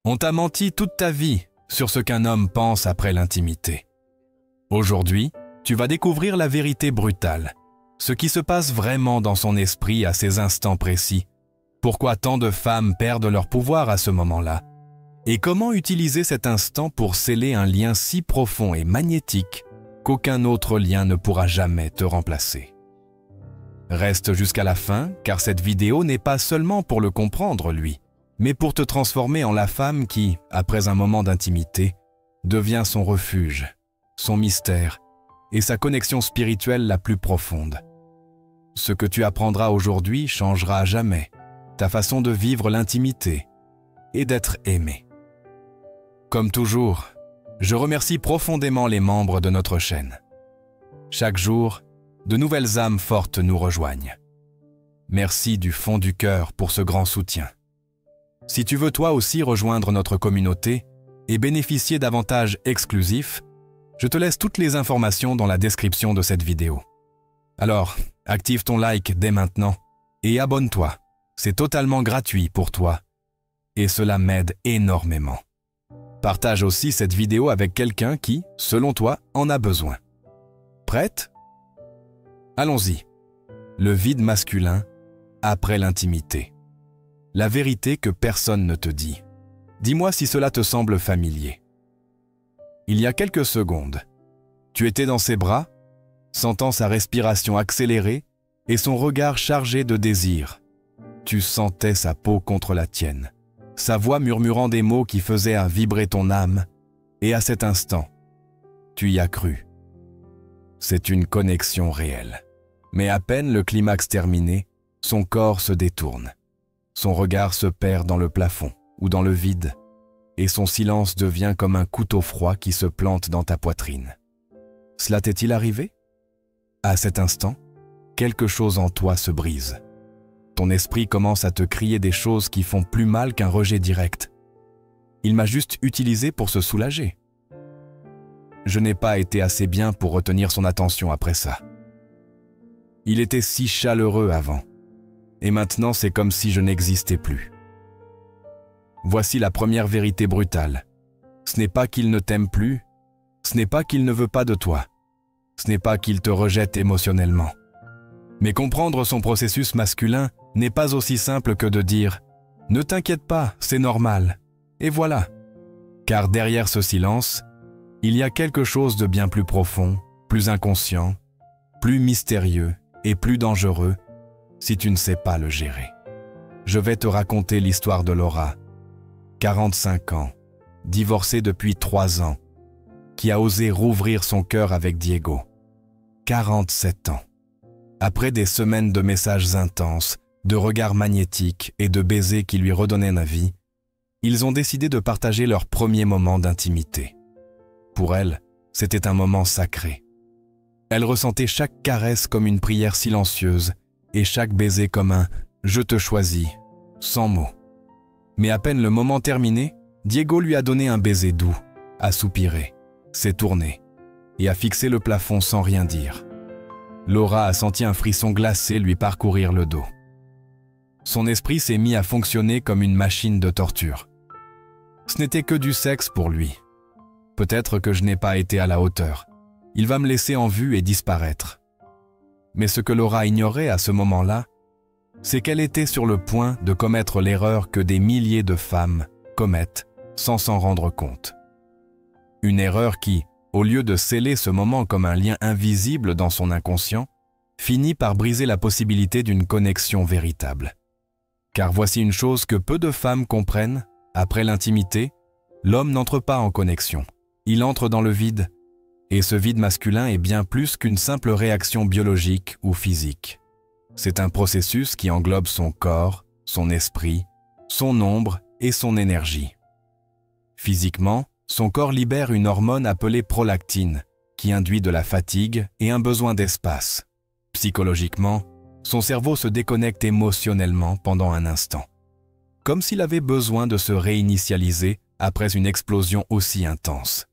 On t'a menti toute ta vie sur ce qu'un homme pense après l'intimité. Aujourd'hui, tu vas découvrir la vérité brutale, ce qui se passe vraiment dans son esprit à ces instants précis, pourquoi tant de femmes perdent leur pouvoir à ce moment-là, et comment utiliser cet instant pour sceller un lien si profond et magnétique qu'aucun autre lien ne pourra jamais te remplacer. Reste jusqu'à la fin, car cette vidéo n'est pas seulement pour le comprendre, lui, mais pour te transformer en la femme qui, après un moment d'intimité, devient son refuge, son mystère et sa connexion spirituelle la plus profonde. Ce que tu apprendras aujourd'hui changera à jamais ta façon de vivre l'intimité et d'être aimé. Comme toujours, je remercie profondément les membres de notre chaîne. Chaque jour, de nouvelles âmes fortes nous rejoignent. Merci du fond du cœur pour ce grand soutien. Si tu veux toi aussi rejoindre notre communauté et bénéficier d'avantages exclusifs, je te laisse toutes les informations dans la description de cette vidéo. Alors, active ton like dès maintenant et abonne-toi. C'est totalement gratuit pour toi et cela m'aide énormément. Partage aussi cette vidéo avec quelqu'un qui, selon toi, en a besoin. Prête? Allons-y. Le vide masculin après l'intimité. La vérité que personne ne te dit. Dis-moi si cela te semble familier. Il y a quelques secondes, tu étais dans ses bras, sentant sa respiration accélérée et son regard chargé de désir. Tu sentais sa peau contre la tienne, sa voix murmurant des mots qui faisaient vibrer ton âme, et à cet instant, tu y as cru. C'est une connexion réelle. Mais à peine le climax terminé, son corps se détourne. Son regard se perd dans le plafond ou dans le vide, et son silence devient comme un couteau froid qui se plante dans ta poitrine. Cela t'est-il arrivé? À cet instant, quelque chose en toi se brise. Ton esprit commence à te crier des choses qui font plus mal qu'un rejet direct. Il m'a juste utilisé pour se soulager. Je n'ai pas été assez bien pour retenir son attention après ça. Il était si chaleureux avant, et maintenant c'est comme si je n'existais plus. Voici la première vérité brutale. Ce n'est pas qu'il ne t'aime plus, ce n'est pas qu'il ne veut pas de toi, ce n'est pas qu'il te rejette émotionnellement. Mais comprendre son processus masculin n'est pas aussi simple que de dire « Ne t'inquiète pas, c'est normal », et voilà. Car derrière ce silence, il y a quelque chose de bien plus profond, plus inconscient, plus mystérieux et plus dangereux si tu ne sais pas le gérer. Je vais te raconter l'histoire de Laura, 45 ans, divorcée depuis 3 ans, qui a osé rouvrir son cœur avec Diego, 47 ans. Après des semaines de messages intenses, de regards magnétiques et de baisers qui lui redonnaient la vie, ils ont décidé de partager leur premier moment d'intimité. Pour elle, c'était un moment sacré. Elle ressentait chaque caresse comme une prière silencieuse et chaque baiser comme un « je te choisis », sans mots. Mais à peine le moment terminé, Diego lui a donné un baiser doux, a soupiré, s'est tourné et a fixé le plafond sans rien dire. Laura a senti un frisson glacé lui parcourir le dos. Son esprit s'est mis à fonctionner comme une machine de torture. Ce n'était que du sexe pour lui. Peut-être que je n'ai pas été à la hauteur. Il va me laisser en vue et disparaître. Mais ce que Laura ignorait à ce moment-là, c'est qu'elle était sur le point de commettre l'erreur que des milliers de femmes commettent sans s'en rendre compte. Une erreur qui, au lieu de sceller ce moment comme un lien invisible dans son inconscient, finit par briser la possibilité d'une connexion véritable. Car voici une chose que peu de femmes comprennent, après l'intimité, l'homme n'entre pas en connexion. Il entre dans le vide, et ce vide masculin est bien plus qu'une simple réaction biologique ou physique. C'est un processus qui englobe son corps, son esprit, son ombre et son énergie. Physiquement, son corps libère une hormone appelée prolactine, qui induit de la fatigue et un besoin d'espace. Psychologiquement, son cerveau se déconnecte émotionnellement pendant un instant, comme s'il avait besoin de se réinitialiser après une explosion aussi intense.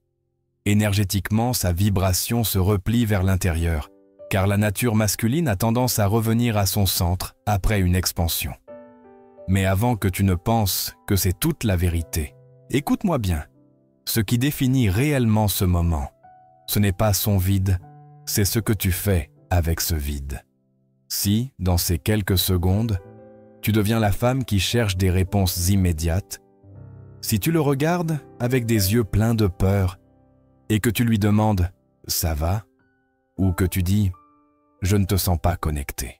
Énergétiquement, sa vibration se replie vers l'intérieur, car la nature masculine a tendance à revenir à son centre après une expansion. Mais avant que tu ne penses que c'est toute la vérité, Écoute-moi bien. Ce qui définit réellement ce moment, ce n'est pas son vide, c'est ce que tu fais avec ce vide. Si, dans ces quelques secondes, tu deviens la femme qui cherche des réponses immédiates, si tu le regardes avec des yeux pleins de peur et que tu lui demandes « ça va ?» ou que tu dis « je ne te sens pas connecté »,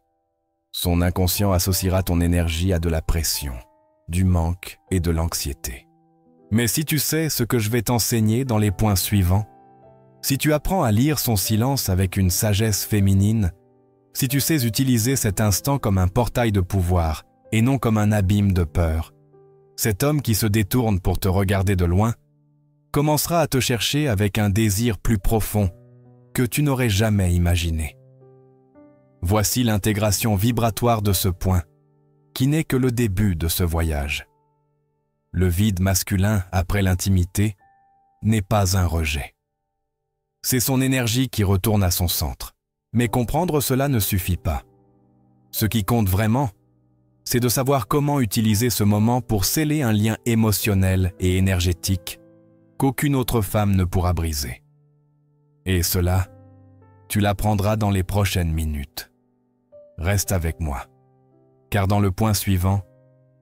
son inconscient associera ton énergie à de la pression, du manque et de l'anxiété. Mais si tu sais ce que je vais t'enseigner dans les points suivants, si tu apprends à lire son silence avec une sagesse féminine, si tu sais utiliser cet instant comme un portail de pouvoir et non comme un abîme de peur, cet homme qui se détourne pour te regarder de loin commencera à te chercher avec un désir plus profond que tu n'aurais jamais imaginé. Voici l'intégration vibratoire de ce point, qui n'est que le début de ce voyage. Le vide masculin après l'intimité n'est pas un rejet. C'est son énergie qui retourne à son centre. Mais comprendre cela ne suffit pas. Ce qui compte vraiment, c'est de savoir comment utiliser ce moment pour sceller un lien émotionnel et énergétique qu'aucune autre femme ne pourra briser. Et cela, tu l'apprendras dans les prochaines minutes. Reste avec moi, car dans le point suivant,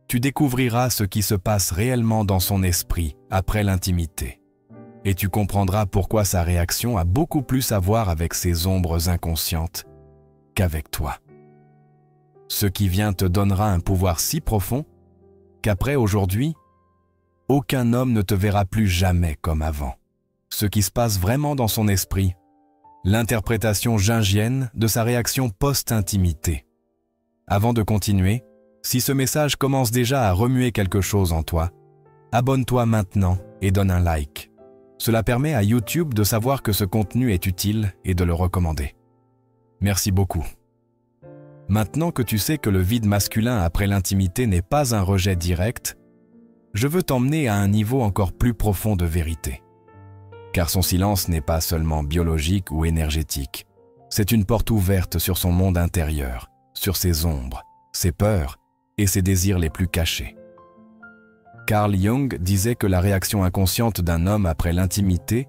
tu découvriras ce qui se passe réellement dans son esprit après l'intimité, et tu comprendras pourquoi sa réaction a beaucoup plus à voir avec ses ombres inconscientes qu'avec toi. Ce qui vient te donnera un pouvoir si profond qu'après aujourd'hui, aucun homme ne te verra plus jamais comme avant. Ce qui se passe vraiment dans son esprit, l'interprétation jungienne de sa réaction post-intimité. Avant de continuer, si ce message commence déjà à remuer quelque chose en toi, abonne-toi maintenant et donne un like. Cela permet à YouTube de savoir que ce contenu est utile et de le recommander. Merci beaucoup. Maintenant que tu sais que le vide masculin après l'intimité n'est pas un rejet direct, je veux t'emmener à un niveau encore plus profond de vérité. Car son silence n'est pas seulement biologique ou énergétique. C'est une porte ouverte sur son monde intérieur, sur ses ombres, ses peurs et ses désirs les plus cachés. Carl Jung disait que la réaction inconsciente d'un homme après l'intimité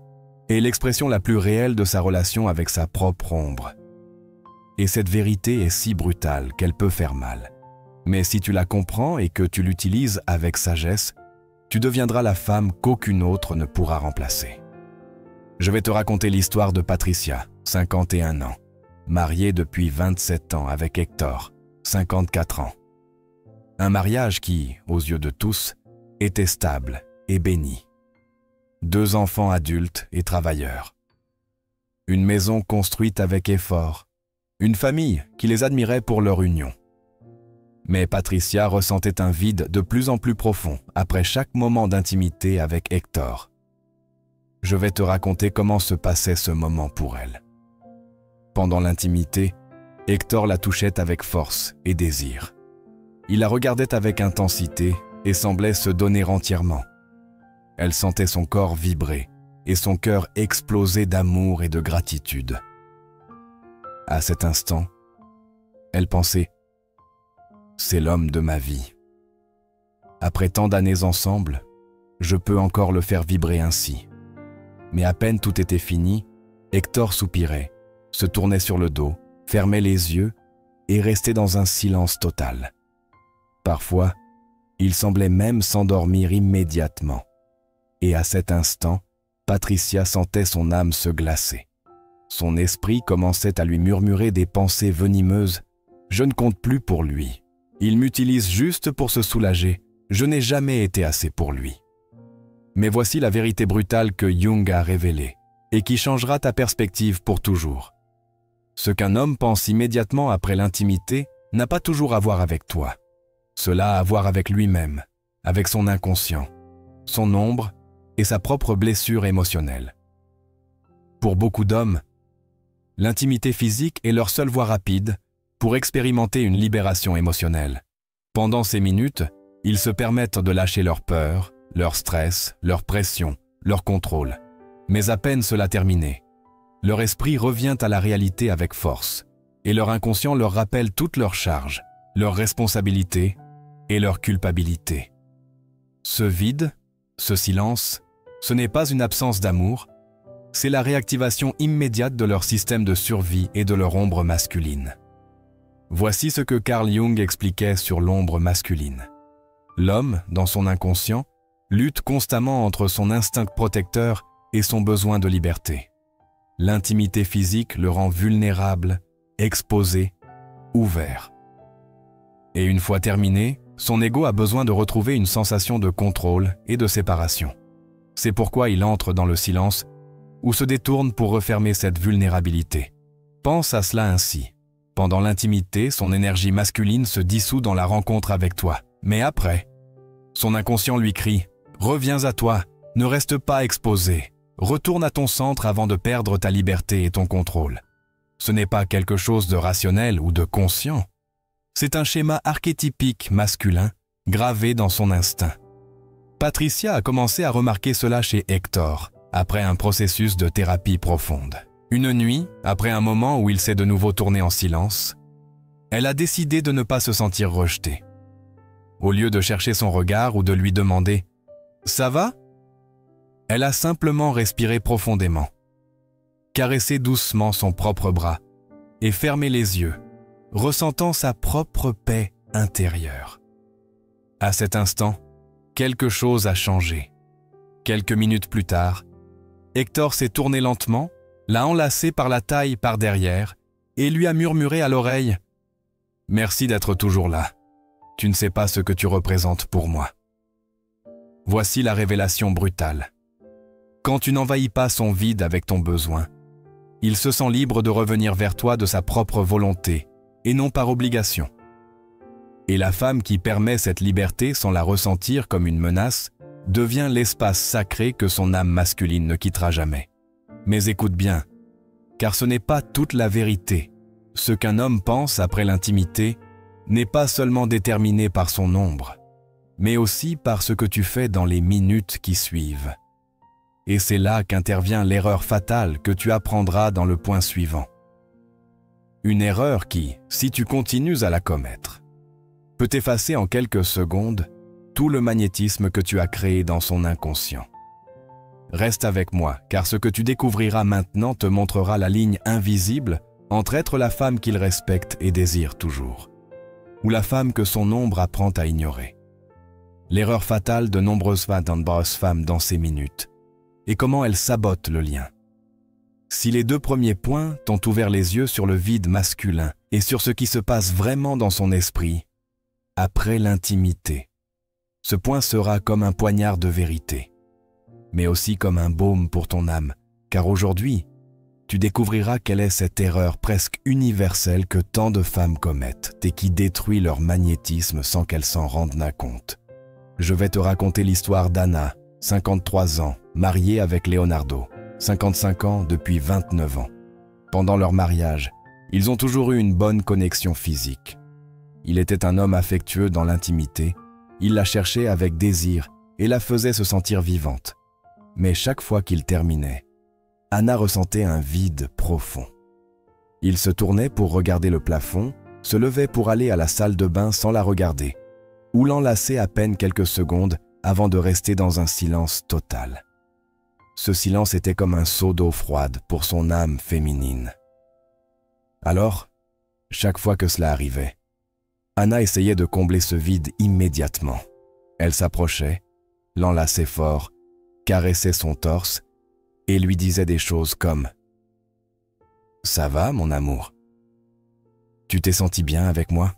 est l'expression la plus réelle de sa relation avec sa propre ombre. Et cette vérité est si brutale qu'elle peut faire mal. Mais si tu la comprends et que tu l'utilises avec sagesse, tu deviendras la femme qu'aucune autre ne pourra remplacer. Je vais te raconter l'histoire de Patricia, 51 ans, mariée depuis 27 ans avec Hector, 54 ans. Un mariage qui, aux yeux de tous, était stable et béni. 2 enfants adultes et travailleurs. Une maison construite avec effort. Une famille qui les admirait pour leur union. Mais Patricia ressentait un vide de plus en plus profond après chaque moment d'intimité avec Hector. Je vais te raconter comment se passait ce moment pour elle. Pendant l'intimité, Hector la touchait avec force et désir. Il la regardait avec intensité et semblait se donner entièrement. Elle sentait son corps vibrer et son cœur exploser d'amour et de gratitude. À cet instant, elle pensait « C'est l'homme de ma vie. Après tant d'années ensemble, je peux encore le faire vibrer ainsi. » Mais à peine tout était fini, Hector soupirait, se tournait sur le dos, fermait les yeux et restait dans un silence total. Parfois, il semblait même s'endormir immédiatement. Et à cet instant, Patricia sentait son âme se glacer. Son esprit commençait à lui murmurer des pensées venimeuses. « Je ne compte plus pour lui. Il m'utilise juste pour se soulager. Je n'ai jamais été assez pour lui. » Mais voici la vérité brutale que Jung a révélée et qui changera ta perspective pour toujours. Ce qu'un homme pense immédiatement après l'intimité n'a pas toujours à voir avec toi. Cela a à voir avec lui-même, avec son inconscient, son ombre et sa propre blessure émotionnelle. Pour beaucoup d'hommes, l'intimité physique est leur seule voie rapide pour expérimenter une libération émotionnelle. Pendant ces minutes, ils se permettent de lâcher leur peur, leur stress, leur pression, leur contrôle. Mais à peine cela terminé, leur esprit revient à la réalité avec force et leur inconscient leur rappelle toutes leurs charges, leurs responsabilités et leur culpabilité. Ce vide, Ce silence, ce n'est pas une absence d'amour, c'est la réactivation immédiate de leur système de survie et de leur ombre masculine. Voici ce que Carl Jung expliquait sur l'ombre masculine. L'homme, dans son inconscient, lutte constamment entre son instinct protecteur et son besoin de liberté. L'intimité physique le rend vulnérable, exposé, ouvert. Et une fois terminé, son ego a besoin de retrouver une sensation de contrôle et de séparation. C'est pourquoi il entre dans le silence ou se détourne pour refermer cette vulnérabilité. Pense à cela ainsi. Pendant l'intimité, son énergie masculine se dissout dans la rencontre avec toi. Mais après, son inconscient lui crie « Reviens à toi, ne reste pas exposé, retourne à ton centre avant de perdre ta liberté et ton contrôle. » Ce n'est pas quelque chose de rationnel ou de conscient. C'est un schéma archétypique masculin gravé dans son instinct. Patricia a commencé à remarquer cela chez Hector, après un processus de thérapie profonde. Une nuit, après un moment où il s'est de nouveau tourné en silence, elle a décidé de ne pas se sentir rejetée. Au lieu de chercher son regard ou de lui demander « Ça va ?», elle a simplement respiré profondément, caressé doucement son propre bras et fermé les yeux, ressentant sa propre paix intérieure. À cet instant, quelque chose a changé. Quelques minutes plus tard, Hector s'est tourné lentement, l'a enlacé par la taille par derrière et lui a murmuré à l'oreille « Merci d'être toujours là. Tu ne sais pas ce que tu représentes pour moi. » Voici la révélation brutale. Quand tu n'envahis pas son vide avec ton besoin, il se sent libre de revenir vers toi de sa propre volonté et non par obligation. Et la femme qui permet cette liberté sans la ressentir comme une menace devient l'espace sacré que son âme masculine ne quittera jamais. Mais écoute bien, car ce n'est pas toute la vérité. Ce qu'un homme pense après l'intimité n'est pas seulement déterminé par son ombre, mais aussi par ce que tu fais dans les minutes qui suivent. Et c'est là qu'intervient l'erreur fatale que tu apprendras dans le point suivant. Une erreur qui, si tu continues à la commettre, peut effacer en quelques secondes tout le magnétisme que tu as créé dans son inconscient. Reste avec moi, car ce que tu découvriras maintenant te montrera la ligne invisible entre être la femme qu'il respecte et désire toujours, ou la femme que son ombre apprend à ignorer. L'erreur fatale de nombreuses femmes dans ces minutes, et comment elles sabotent le lien. Si les deux premiers points t'ont ouvert les yeux sur le vide masculin et sur ce qui se passe vraiment dans son esprit, après l'intimité, ce point sera comme un poignard de vérité, mais aussi comme un baume pour ton âme, car aujourd'hui, tu découvriras quelle est cette erreur presque universelle que tant de femmes commettent et qui détruit leur magnétisme sans qu'elles s'en rendent compte. Je vais te raconter l'histoire d'Anna, 53 ans, mariée avec Leonardo, 55 ans depuis 29 ans. Pendant leur mariage, ils ont toujours eu une bonne connexion physique. Il était un homme affectueux dans l'intimité, il la cherchait avec désir et la faisait se sentir vivante. Mais chaque fois qu'il terminait, Anna ressentait un vide profond. Il se tournait pour regarder le plafond, se levait pour aller à la salle de bain sans la regarder, ou l'enlaçait à peine quelques secondes avant de rester dans un silence total. Ce silence était comme un seau d'eau froide pour son âme féminine. Alors, chaque fois que cela arrivait, Anna essayait de combler ce vide immédiatement. Elle s'approchait, l'enlaçait fort, caressait son torse et lui disait des choses comme « Ça va, mon amour? Tu t'es senti bien avec moi?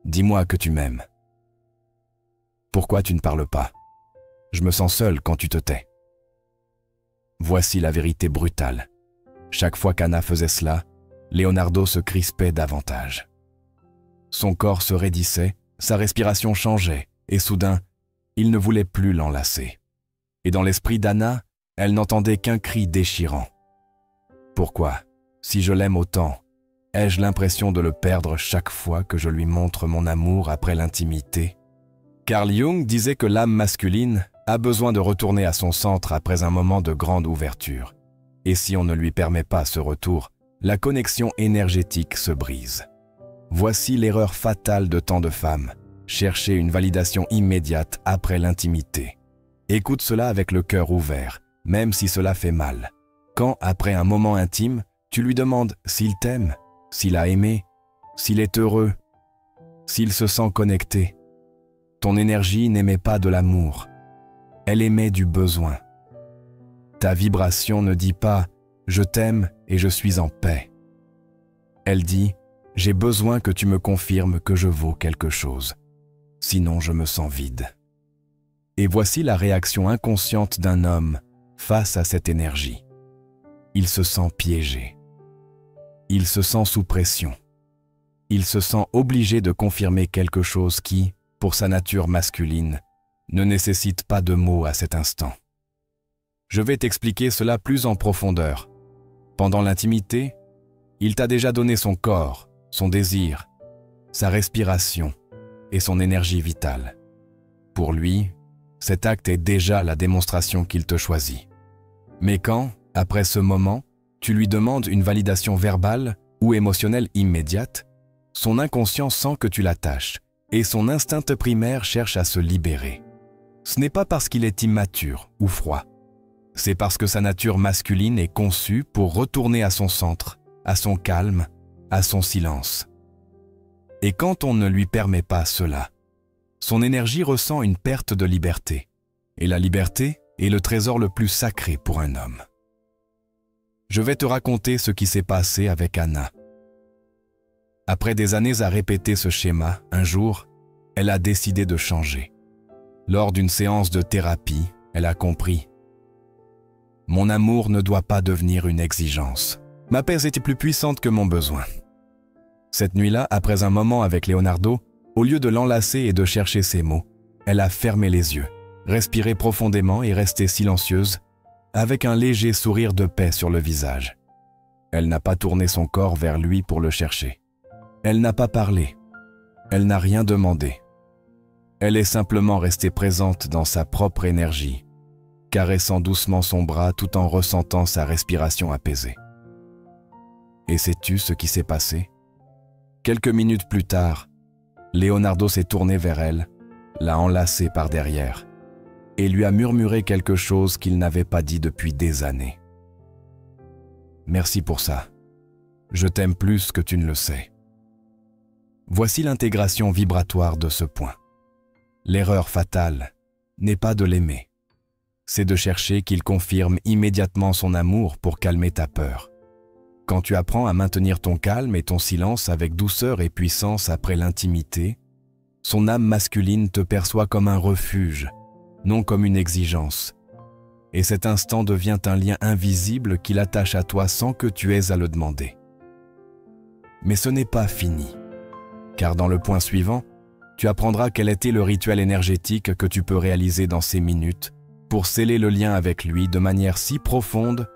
Dis-moi que tu m'aimes. Pourquoi tu ne parles pas? Je me sens seul quand tu te tais. » Voici la vérité brutale. Chaque fois qu'Anna faisait cela, Leonardo se crispait davantage. Son corps se raidissait, sa respiration changeait, et soudain, il ne voulait plus l'enlacer. Et dans l'esprit d'Anna, elle n'entendait qu'un cri déchirant. Pourquoi, si je l'aime autant, ai-je l'impression de le perdre chaque fois que je lui montre mon amour après l'intimité? Carl Jung disait que l'âme masculine a besoin de retourner à son centre après un moment de grande ouverture. Et si on ne lui permet pas ce retour, la connexion énergétique se brise. Voici l'erreur fatale de tant de femmes, chercher une validation immédiate après l'intimité. Écoute cela avec le cœur ouvert, même si cela fait mal. Quand, après un moment intime, tu lui demandes s'il t'aime, s'il a aimé, s'il est heureux, s'il se sent connecté. Ton énergie n'émet pas de l'amour, elle émet du besoin. Ta vibration ne dit pas « je t'aime et je suis en paix ». Elle dit « j'ai besoin que tu me confirmes que je vaux quelque chose, sinon je me sens vide ». Et voici la réaction inconsciente d'un homme face à cette énergie. Il se sent piégé. Il se sent sous pression. Il se sent obligé de confirmer quelque chose qui, pour sa nature masculine, ne nécessite pas de mots à cet instant. Je vais t'expliquer cela plus en profondeur. Pendant l'intimité, il t'a déjà donné son corps, son désir, sa respiration et son énergie vitale. Pour lui, cet acte est déjà la démonstration qu'il te choisit. Mais quand, après ce moment, tu lui demandes une validation verbale ou émotionnelle immédiate, son inconscient sent que tu l'attaches et son instinct primaire cherche à se libérer. Ce n'est pas parce qu'il est immature ou froid, c'est parce que sa nature masculine est conçue pour retourner à son centre, à son calme, à son silence. Et quand on ne lui permet pas cela, son énergie ressent une perte de liberté. Et la liberté est le trésor le plus sacré pour un homme. Je vais te raconter ce qui s'est passé avec Anna. Après des années à répéter ce schéma, un jour, elle a décidé de changer. Lors d'une séance de thérapie, elle a compris. Mon amour ne doit pas devenir une exigence. Ma paix était plus puissante que mon besoin. Cette nuit-là, après un moment avec Leonardo, au lieu de l'enlacer et de chercher ses mots, elle a fermé les yeux, respiré profondément et resté silencieuse, avec un léger sourire de paix sur le visage. Elle n'a pas tourné son corps vers lui pour le chercher. Elle n'a pas parlé. Elle n'a rien demandé. Elle est simplement restée présente dans sa propre énergie, caressant doucement son bras tout en ressentant sa respiration apaisée. Et sais-tu ce qui s'est passé? Quelques minutes plus tard, Leonardo s'est tourné vers elle, l'a enlacée par derrière et lui a murmuré quelque chose qu'il n'avait pas dit depuis des années. « Merci pour ça. Je t'aime plus que tu ne le sais. » Voici l'intégration vibratoire de ce point. L'erreur fatale n'est pas de l'aimer, c'est de chercher qu'il confirme immédiatement son amour pour calmer ta peur. Quand tu apprends à maintenir ton calme et ton silence avec douceur et puissance après l'intimité, son âme masculine te perçoit comme un refuge, non comme une exigence. Et cet instant devient un lien invisible qui l'attache à toi sans que tu aies à le demander. Mais ce n'est pas fini, car dans le point suivant, tu apprendras quel était le rituel énergétique que tu peux réaliser dans ces minutes pour sceller le lien avec lui de manière si profonde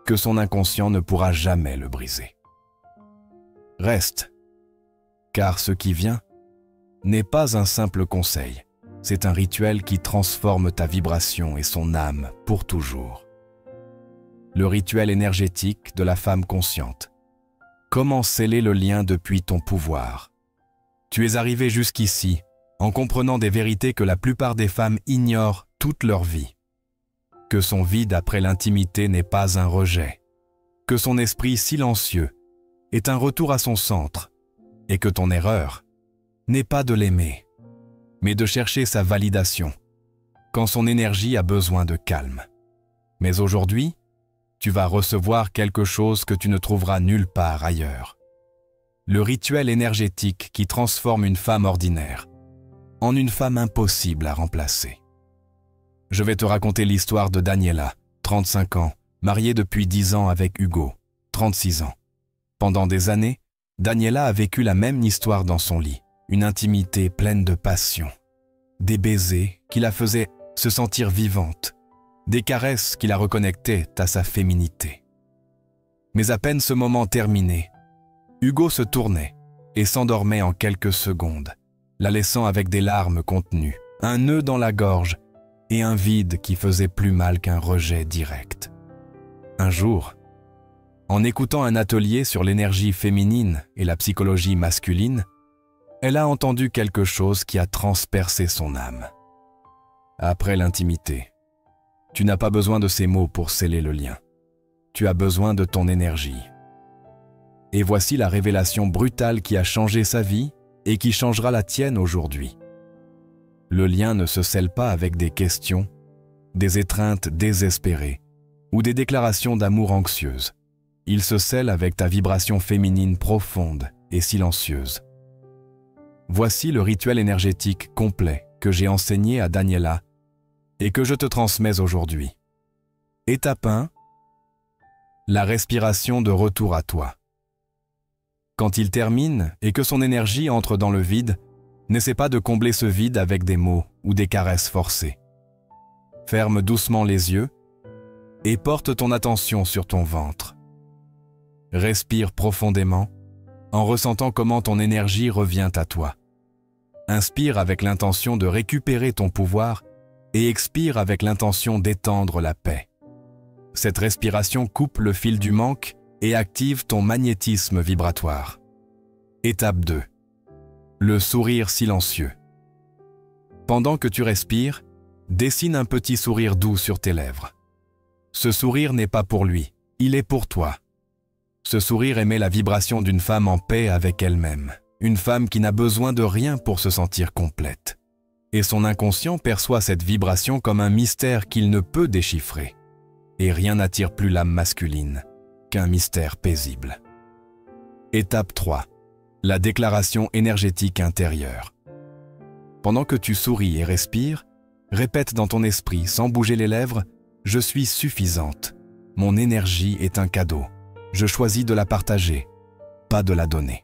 que son inconscient ne pourra jamais le briser. Reste, car ce qui vient n'est pas un simple conseil, c'est un rituel qui transforme ta vibration et son âme pour toujours. Le rituel énergétique de la femme consciente. Comment sceller le lien depuis ton pouvoir? Tu es arrivé jusqu'ici en comprenant des vérités que la plupart des femmes ignorent toute leur vie. Que son vide après l'intimité n'est pas un rejet, que son esprit silencieux est un retour à son centre, et que ton erreur n'est pas de l'aimer, mais de chercher sa validation, quand son énergie a besoin de calme. Mais aujourd'hui, tu vas recevoir quelque chose que tu ne trouveras nulle part ailleurs. Le rituel énergétique qui transforme une femme ordinaire en une femme impossible à remplacer. Je vais te raconter l'histoire de Daniela, 35 ans, mariée depuis 10 ans avec Hugo, 36 ans. Pendant des années, Daniela a vécu la même histoire dans son lit, une intimité pleine de passion, des baisers qui la faisaient se sentir vivante, des caresses qui la reconnectaient à sa féminité. Mais à peine ce moment terminé, Hugo se tournait et s'endormait en quelques secondes, la laissant avec des larmes contenues, un nœud dans la gorge et un vide qui faisait plus mal qu'un rejet direct. Un jour, en écoutant un atelier sur l'énergie féminine et la psychologie masculine, elle a entendu quelque chose qui a transpercé son âme. Après l'intimité, Tu n'as pas besoin de ces mots pour sceller le lien. Tu as besoin de ton énergie. Et voici la révélation brutale qui a changé sa vie et qui changera la tienne aujourd'hui. Le lien ne se scelle pas avec des questions, des étreintes désespérées ou des déclarations d'amour anxieuses. Il se scelle avec ta vibration féminine profonde et silencieuse. Voici le rituel énergétique complet que j'ai enseigné à Daniela et que je te transmets aujourd'hui. Étape 1. La respiration de retour à toi. Quand il termine et que son énergie entre dans le vide, n'essaie pas de combler ce vide avec des mots ou des caresses forcées. Ferme doucement les yeux et porte ton attention sur ton ventre. Respire profondément en ressentant comment ton énergie revient à toi. Inspire avec l'intention de récupérer ton pouvoir et expire avec l'intention d'étendre la paix. Cette respiration coupe le fil du manque et active ton magnétisme vibratoire. Étape 2. Le sourire silencieux. Pendant que tu respires, dessine un petit sourire doux sur tes lèvres. Ce sourire n'est pas pour lui, il est pour toi. Ce sourire émet la vibration d'une femme en paix avec elle-même, une femme qui n'a besoin de rien pour se sentir complète. Et son inconscient perçoit cette vibration comme un mystère qu'il ne peut déchiffrer. Et rien n'attire plus l'âme masculine qu'un mystère paisible. Étape 3. La déclaration énergétique intérieure. Pendant que tu souris et respires, répète dans ton esprit sans bouger les lèvres « Je suis suffisante. Mon énergie est un cadeau. Je choisis de la partager, pas de la donner. »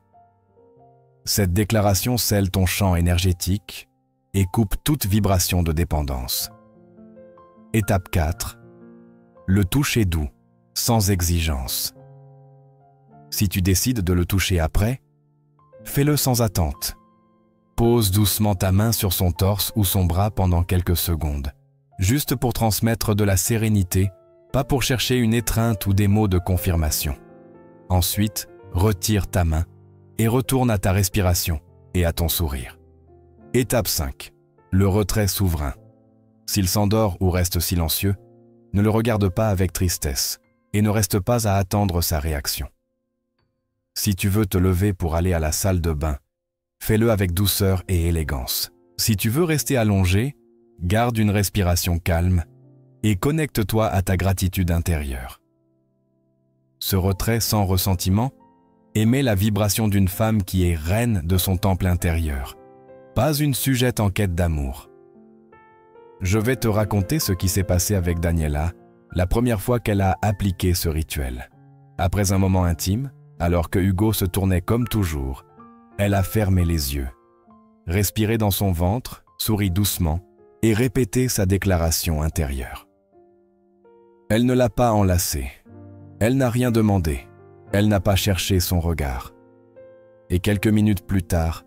Cette déclaration scelle ton champ énergétique et coupe toute vibration de dépendance. Étape 4. Le toucher doux, sans exigence. Si tu décides de le toucher après, fais-le sans attente. Pose doucement ta main sur son torse ou son bras pendant quelques secondes, juste pour transmettre de la sérénité, pas pour chercher une étreinte ou des mots de confirmation. Ensuite, retire ta main et retourne à ta respiration et à ton sourire. Étape 5. Le retrait souverain. S'il s'endort ou reste silencieux, ne le regarde pas avec tristesse et ne reste pas à attendre sa réaction. Si tu veux te lever pour aller à la salle de bain, fais-le avec douceur et élégance. Si tu veux rester allongé, garde une respiration calme et connecte-toi à ta gratitude intérieure. Ce retrait sans ressentiment émet la vibration d'une femme qui est reine de son temple intérieur, pas une sujette en quête d'amour. Je vais te raconter ce qui s'est passé avec Daniela la première fois qu'elle a appliqué ce rituel. Après un moment intime, alors que Hugo se tournait comme toujours, elle a fermé les yeux, respiré dans son ventre, souri doucement et répété sa déclaration intérieure. Elle ne l'a pas enlacé, elle n'a rien demandé, elle n'a pas cherché son regard. Et quelques minutes plus tard,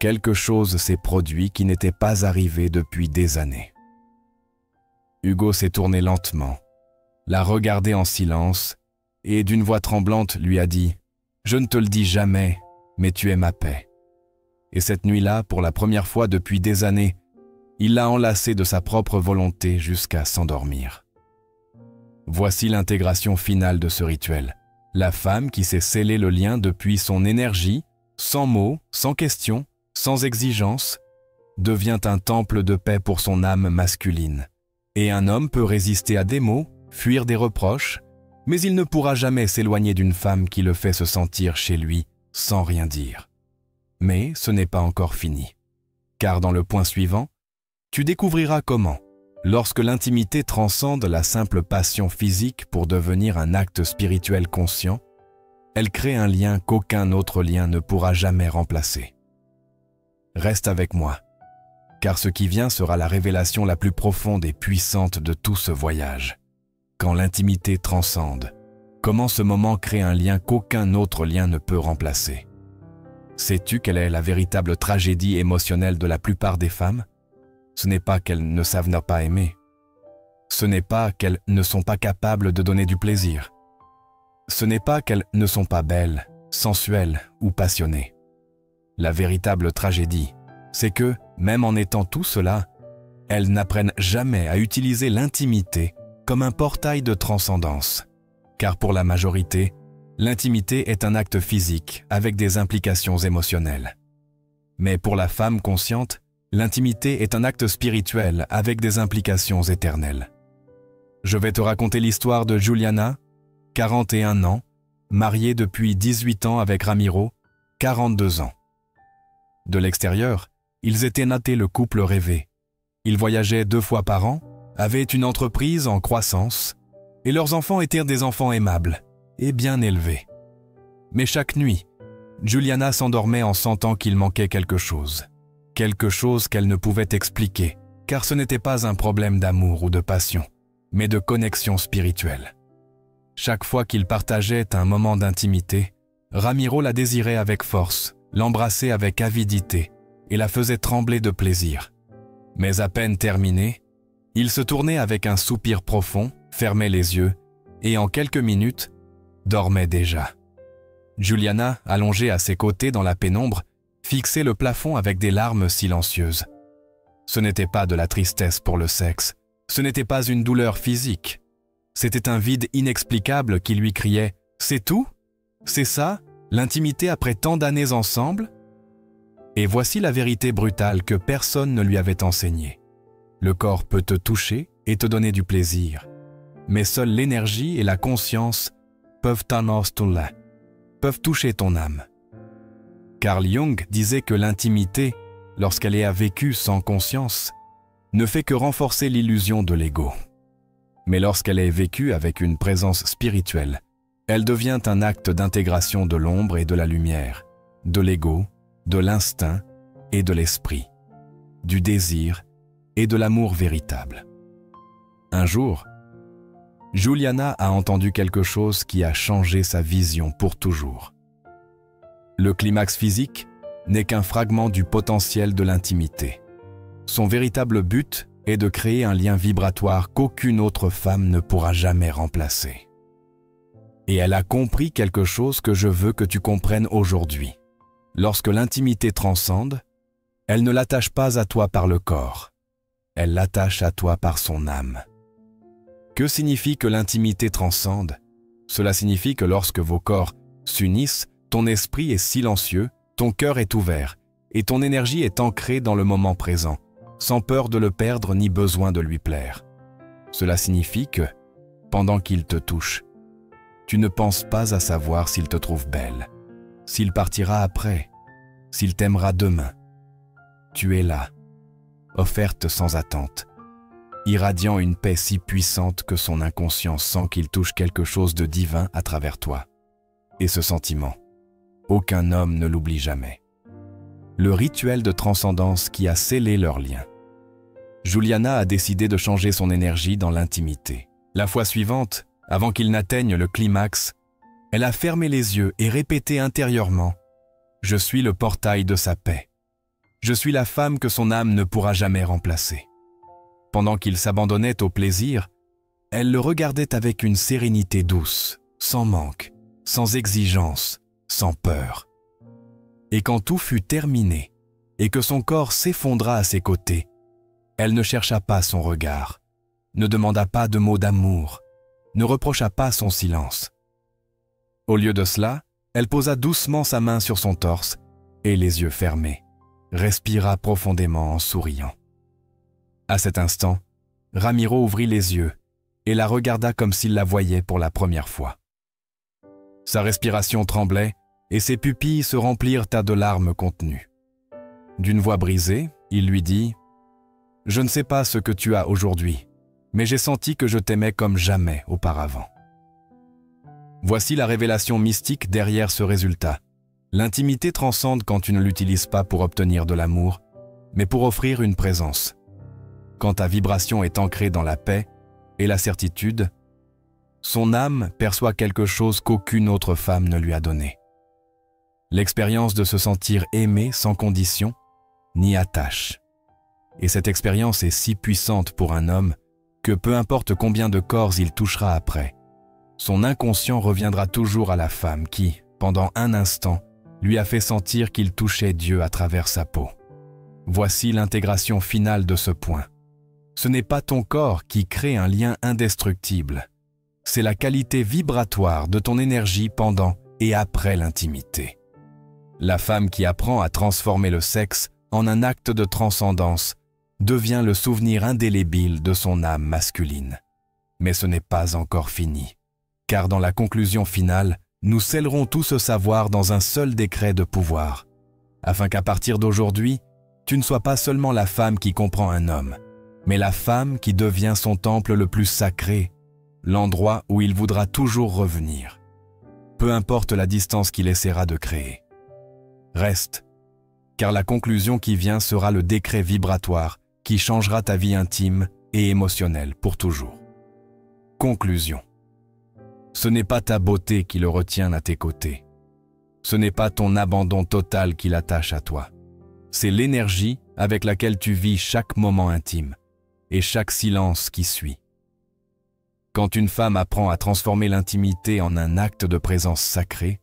quelque chose s'est produit qui n'était pas arrivé depuis des années. Hugo s'est tourné lentement, l'a regardé en silence et d'une voix tremblante lui a dit « Je ne te le dis jamais, mais tu es ma paix. » Et cette nuit-là, pour la première fois depuis des années, il l'a enlacée de sa propre volonté jusqu'à s'endormir. Voici l'intégration finale de ce rituel. La femme qui s'est scellé le lien depuis son énergie, sans mots, sans questions, sans exigence, devient un temple de paix pour son âme masculine. Et un homme peut résister à des mots, fuir des reproches, mais il ne pourra jamais s'éloigner d'une femme qui le fait se sentir chez lui sans rien dire. Mais ce n'est pas encore fini. Car dans le point suivant, tu découvriras comment, lorsque l'intimité transcende la simple passion physique pour devenir un acte spirituel conscient, elle crée un lien qu'aucun autre lien ne pourra jamais remplacer. Reste avec moi, car ce qui vient sera la révélation la plus profonde et puissante de tout ce voyage. Quand l'intimité transcende, comment ce moment crée un lien qu'aucun autre lien ne peut remplacer. Sais-tu quelle est la véritable tragédie émotionnelle de la plupart des femmes? Ce n'est pas qu'elles ne savent ne pas aimer. Ce n'est pas qu'elles ne sont pas capables de donner du plaisir. Ce n'est pas qu'elles ne sont pas belles, sensuelles ou passionnées. La véritable tragédie, c'est que, même en étant tout cela, elles n'apprennent jamais à utiliser l'intimité comme un portail de transcendance. Car pour la majorité, l'intimité est un acte physique avec des implications émotionnelles. Mais pour la femme consciente, l'intimité est un acte spirituel avec des implications éternelles. Je vais te raconter l'histoire de Juliana, 41 ans, mariée depuis 18 ans avec Ramiro, 42 ans. De l'extérieur, ils étaient natés le couple rêvé. Ils voyageaient 2 fois par an, avaient une entreprise en croissance, et leurs enfants étaient des enfants aimables et bien élevés. Mais chaque nuit, Juliana s'endormait en sentant qu'il manquait quelque chose qu'elle ne pouvait expliquer, car ce n'était pas un problème d'amour ou de passion, mais de connexion spirituelle. Chaque fois qu'ils partageaient un moment d'intimité, Ramiro la désirait avec force, l'embrassait avec avidité et la faisait trembler de plaisir. Mais à peine terminé, il se tournait avec un soupir profond, fermait les yeux et en quelques minutes, dormait déjà. Juliana, allongée à ses côtés dans la pénombre, fixait le plafond avec des larmes silencieuses. Ce n'était pas de la tristesse pour le sexe, ce n'était pas une douleur physique. C'était un vide inexplicable qui lui criait « C'est tout? C'est ça, l'intimité après tant d'années ensemble ?» Et voici la vérité brutale que personne ne lui avait enseignée. Le corps peut te toucher et te donner du plaisir, mais seule l'énergie et la conscience peuvent toucher ton âme. Carl Jung disait que l'intimité, lorsqu'elle est vécue sans conscience, ne fait que renforcer l'illusion de l'ego. Mais lorsqu'elle est vécue avec une présence spirituelle, elle devient un acte d'intégration de l'ombre et de la lumière, de l'ego, de l'instinct et de l'esprit, du désir et de l'amour véritable. Un jour, Juliana a entendu quelque chose qui a changé sa vision pour toujours. Le climax physique n'est qu'un fragment du potentiel de l'intimité. Son véritable but est de créer un lien vibratoire qu'aucune autre femme ne pourra jamais remplacer. Et elle a compris quelque chose que je veux que tu comprennes aujourd'hui. Lorsque l'intimité transcende, elle ne l'attache pas à toi par le corps, elle l'attache à toi par son âme. Que signifie que l'intimité transcende? Cela signifie que lorsque vos corps s'unissent, ton esprit est silencieux, ton cœur est ouvert et ton énergie est ancrée dans le moment présent, sans peur de le perdre ni besoin de lui plaire. Cela signifie que, pendant qu'il te touche, tu ne penses pas à savoir s'il te trouve belle, s'il partira après, s'il t'aimera demain. Tu es là, offerte sans attente, irradiant une paix si puissante que son inconscient sent qu'il touche quelque chose de divin à travers toi. Et ce sentiment, aucun homme ne l'oublie jamais. Le rituel de transcendance qui a scellé leur lien. Juliana a décidé de changer son énergie dans l'intimité. La fois suivante, avant qu'il n'atteigne le climax, elle a fermé les yeux et répété intérieurement « Je suis le portail de sa paix. Je suis la femme que son âme ne pourra jamais remplacer. » Pendant qu'il s'abandonnait au plaisir, elle le regardait avec une sérénité douce, sans manque, sans exigence, sans peur. Et quand tout fut terminé et que son corps s'effondra à ses côtés, elle ne chercha pas son regard, ne demanda pas de mots d'amour, ne reprocha pas son silence. Au lieu de cela, elle posa doucement sa main sur son torse et les yeux fermés, respira profondément en souriant. À cet instant, Ramiro ouvrit les yeux et la regarda comme s'il la voyait pour la première fois. Sa respiration tremblait et ses pupilles se remplirent à de larmes contenues. D'une voix brisée, il lui dit « Je ne sais pas ce que tu as aujourd'hui, mais j'ai senti que je t'aimais comme jamais auparavant. » Voici la révélation mystique derrière ce résultat. L'intimité transcende quand tu ne l'utilises pas pour obtenir de l'amour, mais pour offrir une présence. Quand ta vibration est ancrée dans la paix et la certitude, son âme perçoit quelque chose qu'aucune autre femme ne lui a donné. L'expérience de se sentir aimé sans condition ni attache. Et cette expérience est si puissante pour un homme que peu importe combien de corps il touchera après, son inconscient reviendra toujours à la femme qui, pendant un instant, lui a fait sentir qu'il touchait Dieu à travers sa peau. Voici l'intégration finale de ce point. Ce n'est pas ton corps qui crée un lien indestructible. C'est la qualité vibratoire de ton énergie pendant et après l'intimité. La femme qui apprend à transformer le sexe en un acte de transcendance devient le souvenir indélébile de son âme masculine. Mais ce n'est pas encore fini, car dans la conclusion finale, nous scellerons tout ce savoir dans un seul décret de pouvoir, afin qu'à partir d'aujourd'hui, tu ne sois pas seulement la femme qui comprend un homme, mais la femme qui devient son temple le plus sacré, l'endroit où il voudra toujours revenir, peu importe la distance qu'il essaiera de créer. Reste, car la conclusion qui vient sera le décret vibratoire qui changera ta vie intime et émotionnelle pour toujours. Conclusion. Ce n'est pas ta beauté qui le retient à tes côtés. Ce n'est pas ton abandon total qui l'attache à toi. C'est l'énergie avec laquelle tu vis chaque moment intime et chaque silence qui suit. Quand une femme apprend à transformer l'intimité en un acte de présence sacrée,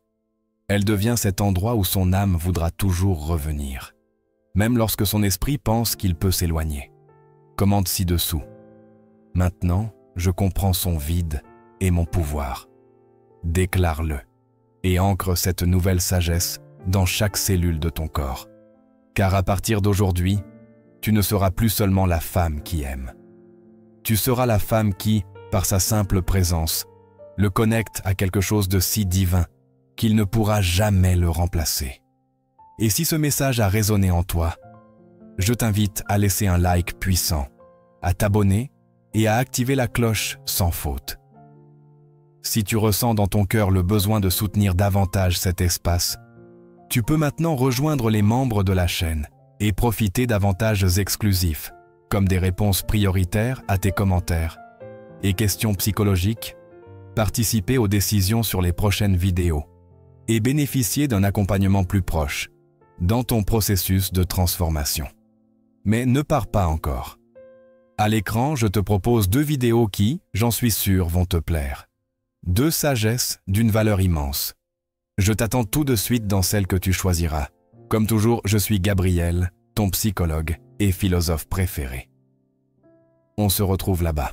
elle devient cet endroit où son âme voudra toujours revenir, même lorsque son esprit pense qu'il peut s'éloigner. Commente ci-dessous. Maintenant, je comprends son vide et mon pouvoir. Déclare-le et ancre cette nouvelle sagesse dans chaque cellule de ton corps. Car à partir d'aujourd'hui, tu ne seras plus seulement la femme qui aime. Tu seras la femme qui, par sa simple présence, le connecte à quelque chose de si divin qu'il ne pourra jamais le remplacer. Et si ce message a résonné en toi, je t'invite à laisser un like puissant, à t'abonner et à activer la cloche sans faute. Si tu ressens dans ton cœur le besoin de soutenir davantage cet espace, tu peux maintenant rejoindre les membres de la chaîne et profiter d'avantages exclusifs, comme des réponses prioritaires à tes commentaires et questions psychologiques, participer aux décisions sur les prochaines vidéos et bénéficier d'un accompagnement plus proche dans ton processus de transformation. Mais ne pars pas encore. À l'écran, je te propose 2 vidéos qui, j'en suis sûr, vont te plaire. 2 sagesses d'une valeur immense. Je t'attends tout de suite dans celle que tu choisiras. Comme toujours, je suis Gabriel, ton psychologue et philosophe préféré. On se retrouve là-bas.